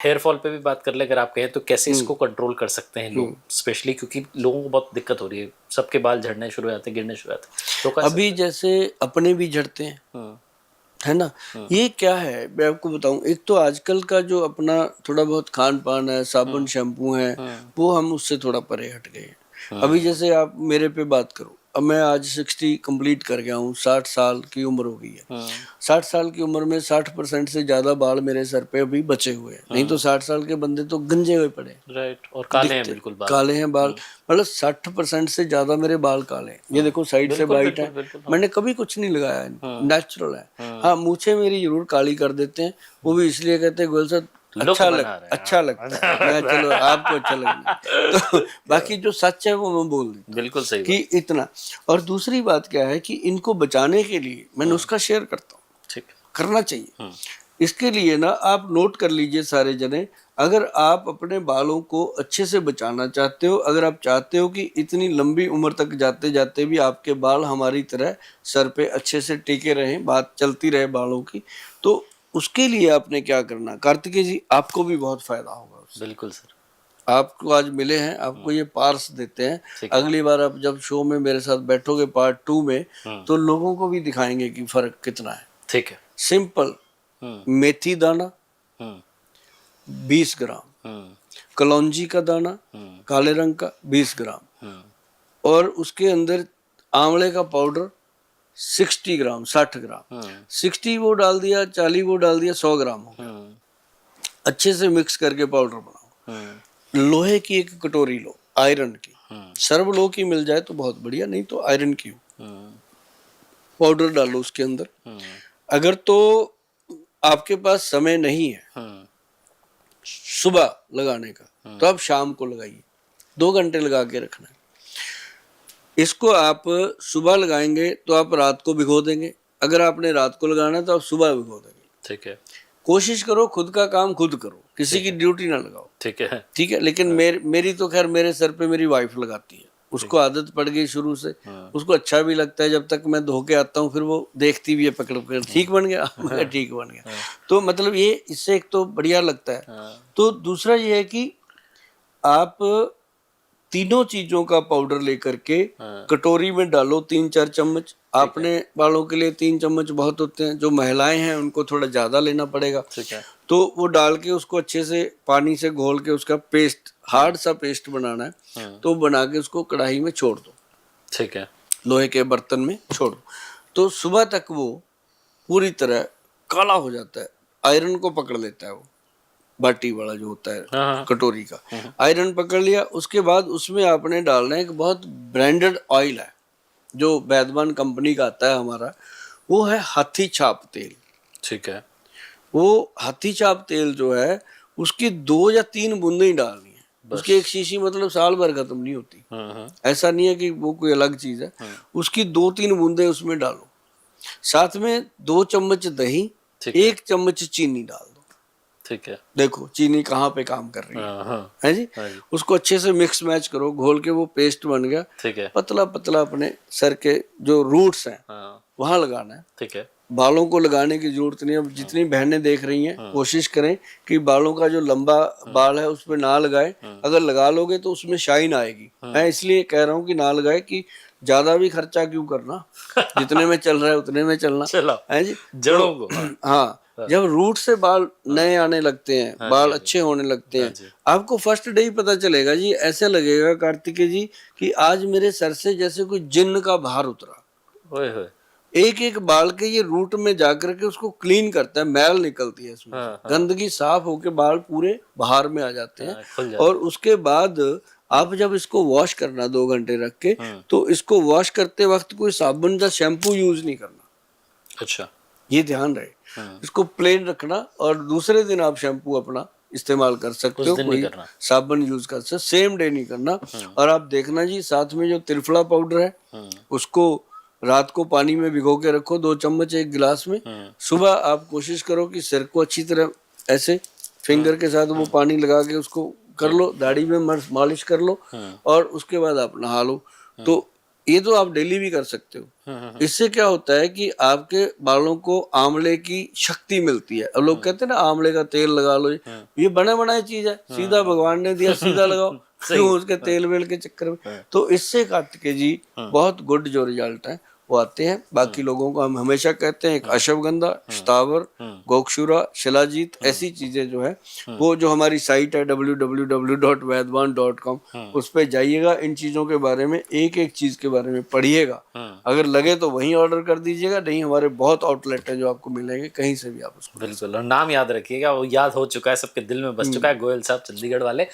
Hair fall पे भी बात कर ले अगर आप कहें तो कैसे इसको कंट्रोल कर सकते हैं लोग, स्पेशली क्योंकि लोगों को बहुत दिक्कत हो रही है, सबके बाल झड़ने शुरू हो जाते हैं, गिरने शुरू हो जाते हैं, तो कैसे? अभी जैसे अपने भी झड़ते हैं, है ना। ये क्या है, मैं आपको बताऊं, एक तो आजकल का जो अपना थोड़ा बहुत खान पान है, साबुन शैम्पू है, वो हम उससे थोड़ा परे हट गए हैं। अभी जैसे आप मेरे पे बात करो, अब मैं आज 60 कंप्लीट कर गया हूँ, 60 साल की उम्र हो गई है। 60 साल की उम्र में 60% से ज्यादा बाल मेरे सर पे अभी बचे हुए हैं, नहीं तो 60 साल के बंदे तो गंजे हुए पड़े, राइट, और काले हैं बिल्कुल बाल, काले हैं बाल, मतलब 60% से ज्यादा मेरे बाल काले हैं। ये देखो साइड से वाइट है, मैंने कभी कुछ नहीं लगाया, नेचुरल है। हाँ, मूछें मेरी जरूर काली कर देते हैं, वो भी इसलिए कहते हैं गोयल साहब अच्छा लगता है, मैं चलो आपको अच्छा लगता तो बाकी जो सच है वो मैं बोल देता हूँ, बिल्कुल सही कि इतना। और दूसरी बात क्या है कि इनको बचाने के लिए मैं नुस्खा शेयर करता हूँ, ठीक करना चाहिए। इसके लिए ना आप नोट कर लीजिए सारे जने, अगर आप अपने बालों को अच्छे से बचाना चाहते हो, अगर आप चाहते हो कि इतनी लंबी उम्र तक जाते जाते भी आपके बाल हमारी तरह सर पे अच्छे से टिके रहें, बात चलती रहे बालों की, तो उसके लिए आपने क्या करना, कार्तिकेय जी आपको भी बहुत फायदा होगा उससे। बिल्कुल सर, आपको आज मिले हैं, आपको ये पार्स देते हैं, अगली बार आप जब शो में मेरे साथ बैठोगे पार्ट 2 में, तो लोगों को भी दिखाएंगे कि फर्क कितना है। ठीक है। सिंपल, मेथी दाना 20 ग्राम, कलौंजी का दाना काले रंग का 20 ग्राम, और उसके अंदर आंवले का पाउडर 60 ग्राम, 60 ग्राम, 60 वो डाल दिया, 40 वो डाल दिया, 100 ग्राम हो गया। अच्छे से मिक्स करके पाउडर बनाओ। लोहे की एक कटोरी लो, आयरन की, सर्व लो की मिल जाए तो बहुत बढ़िया, नहीं तो आयरन की हो, पाउडर डालो उसके अंदर। अगर तो आपके पास समय नहीं है सुबह लगाने का, तो आप शाम को लगाइए, 2 घंटे लगा के रखना है। इसको आप सुबह लगाएंगे तो आप रात को भिगो देंगे, अगर आपने रात को लगाना है तो आप सुबह भिगो देंगे। ठीक है। कोशिश करो खुद का काम खुद करो, किसी की ड्यूटी ना लगाओ। ठीक है, ठीक है, लेकिन मेरी तो खैर मेरे सर पे मेरी वाइफ लगाती है, उसको आदत पड़ गई शुरू से, उसको अच्छा भी लगता है। जब तक मैं धो के आता हूँ फिर वो देखती भी है पकड़ पकड़, ठीक बन गया ठीक बन गया। तो मतलब ये इससे एक तो बढ़िया लगता है। तो दूसरा ये है कि आप तीनों चीजों का पाउडर लेकर के कटोरी में डालो, 3-4 चम्मच। आपने बालों के लिए 3 चम्मच बहुत होते हैं, जो महिलाएं हैं उनको थोड़ा ज्यादा लेना पड़ेगा। तो वो डाल के उसको अच्छे से पानी से घोल के उसका पेस्ट, हार्ड सा पेस्ट बनाना है, तो बना के उसको कढ़ाई में छोड़ दो। ठीक है, लोहे के बर्तन में छोड़ दो, तो सुबह तक वो पूरी तरह काला हो जाता है, आयरन को पकड़ लेता है वो, बाटी वाला जो होता है कटोरी का, आयरन पकड़ लिया। उसके बाद उसमें आपने डालना है एक बहुत ब्रांडेड ऑयल है, जो वैद्यमान कंपनी का आता है हमारा, वो है हाथी छाप तेल। ठीक है, वो हाथी छाप तेल जो है उसकी 2 या 3 बूंदें ही डालनी है, उसकी एक शीशी मतलब साल भर खत्म नहीं होती। ऐसा नहीं है कि वो कोई अलग चीज है, उसकी 2-3 बूंदें उसमें डालो, साथ में 2 चम्मच दही, 1 चम्मच चीनी डाल दो। ठीक है, देखो चीनी कहाँ पे काम कर रही है जी। उसको अच्छे से मिक्स मैच करो, घोल के वो पेस्ट बन गया। ठीक है, पतला पतला अपने सर के जो रूट्स हैं वहां लगाना है। ठीक है, बालों को लगाने की जरूरत नहीं है। अब जितनी बहनें देख रही हैं कोशिश करें कि बालों का जो लंबा बाल है उस पर ना लगाए, अगर लगा लोगे तो उसमें शाइन आएगी। मैं इसलिए कह रहा हूँ कि ना लगाए, कि ज्यादा भी खर्चा क्यों करना, जितने में चल रहा है उतने में चलना है जी, जड़ों को। हाँ, जब रूट से बाल नए आने लगते हैं, बाल अच्छे होने लगते हैं, आपको फर्स्ट डे ही पता चलेगा जी, ऐसे लगेगा कार्तिकेय जी कि आज मेरे सर से जैसे कोई जिन्न का भार उतरा। एक एक बाल के ये रूट में जाकर के उसको क्लीन करता है, मैल निकलती है इसमें, गंदगी साफ होके बाल पूरे बाहर में आ जाते हैं। और उसके बाद आप जब इसको वॉश करना 2 घंटे रख के, तो इसको वॉश करते वक्त कोई साबुन या शैम्पू यूज नहीं करना। अच्छा, ये ध्यान रहे, इसको प्लेन रखना, और दूसरे दिन आप शैम्पू अपना इस्तेमाल कर सकते हो, कोई साबुन यूज कर सकते, सेम डे नहीं करना। और आप देखना जी, साथ में जो त्रिफला पाउडर है उसको रात को पानी में भिगो के रखो, 2 चम्मच 1 गिलास में। सुबह आप कोशिश करो कि सिर को अच्छी तरह ऐसे फिंगर के साथ वो पानी लगा के उसको कर लो, दाढ़ी में मालिश कर लो, और उसके बाद आप नहा लो। तो ये तो आप डेली भी कर सकते हो। इससे क्या होता है कि आपके बालों को आंवले की शक्ति मिलती है। अब लोग कहते हैं ना आंवले का तेल लगा लो, ये बना बनाई चीज है, सीधा भगवान ने दिया सीधा लगाओ, क्यों उसके तेल वेल के चक्कर में। तो इससे कार्तिकेय जी बहुत गुड जो रिजल्ट है वो आते हैं। बाकी लोगों को हम हमेशा कहते हैं एक अश्वगंधा, स्थावर, गोक्षुरा, शिलाजीत, ऐसी चीजें जो है वो जो हमारी साइट है www.vaidwan.com उस पे जाइएगा, इन चीजों के बारे में एक एक चीज के बारे में पढ़िएगा। अगर लगे तो वहीं ऑर्डर कर दीजिएगा, नहीं हमारे बहुत आउटलेट है जो आपको मिलेंगे, कहीं से भी आप उसको। बिल्कुल, और नाम याद रखिएगा, वो याद हो चुका है, सबके दिल में बस चुका है, गोयल साहब चंडीगढ़ वाले।